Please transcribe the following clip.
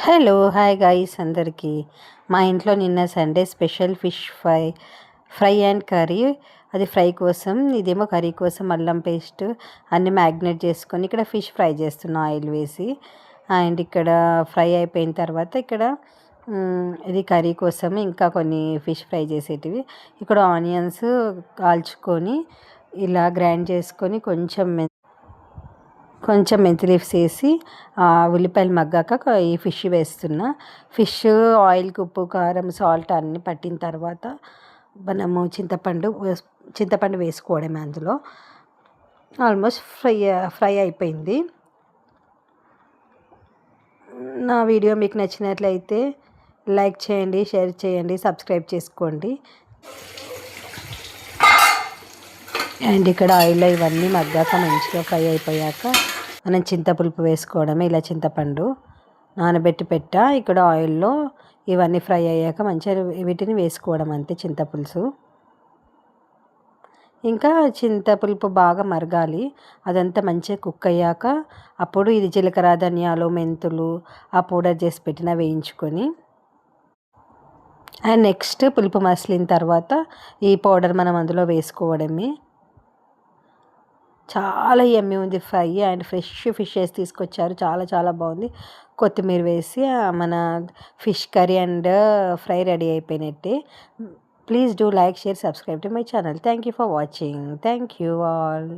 Hello hi guys అందరికీ. మా ఇంట్లో నిన్న Sunday special fish fry and curry. అది ఫ్రై కోసం, ఇదేమో కర్రీ కోసం అల్లం పేస్ట్ అన్నీ మ్యాగ్నేట్ చేసుకొని ఇక్కడ ఫిష్ ఫ్రై చేస్తున్నా ఆయిల్ వేసి. అండ్ ఇక్కడ ఫ్రై అయిపోయిన తర్వాత ఇక్కడ ఇది కర్రీ కోసం ఇంకా కొన్ని ఫిష్ ఫ్రై చేసేటివి. ఇక్కడ ఆనియన్స్ కాల్చుకొని ఇలా గ్రైండ్ చేసుకొని కొంచెం మెంతి లీవ్స్ వేసి ఉల్లిపాయలు మగ్గాక ఈ ఫిష్ వేస్తున్నా. ఫిష్ ఆయిల్కి ఉప్పు కారం సాల్ట్ అన్నీ పట్టిన తర్వాత మనము చింతపండు వేసుకోవడమే అందులో. ఆల్మోస్ట్ ఫ్రై అయిపోయింది. నా వీడియో మీకు నచ్చినట్లయితే లైక్ చేయండి, షేర్ చేయండి, సబ్స్క్రైబ్ చేసుకోండి. అండ్ ఇక్కడ ఆయిల్లో ఇవన్నీ మగ్గాక మంచిగా ఫ్రై అయిపోయాక మనం చింతపులుపు వేసుకోవడమే. ఇలా చింతపండు నానబెట్టి ఇక్కడ ఆయిల్లో ఇవన్నీ ఫ్రై అయ్యాక మంచిగా వీటిని వేసుకోవడం అంతే, చింతపులుసు. ఇంకా చింతపులుపు బాగా మరగాలి, అదంతా మంచిగా కుక్ అయ్యాక అప్పుడు ఇది జీలకర్ర ధనియాలు మెంతులు ఆ పౌడర్ చేసి పెట్టిన వేయించుకొని, అండ్ నెక్స్ట్ పులుపు మసిలిన తర్వాత ఈ పౌడర్ మనం అందులో వేసుకోవడమే. చాలా యమ్మీ ఉంది ఫ్రై. అండ్ ఫ్రెష్ ఫిషెస్ తీసుకొచ్చారు, చాలా చాలా బాగుంది. కొత్తిమీర వేసి మన fish curry and fry ready అయిపోయినట్టే. Please do like, share, subscribe to my channel. Thank you for watching. Thank you all.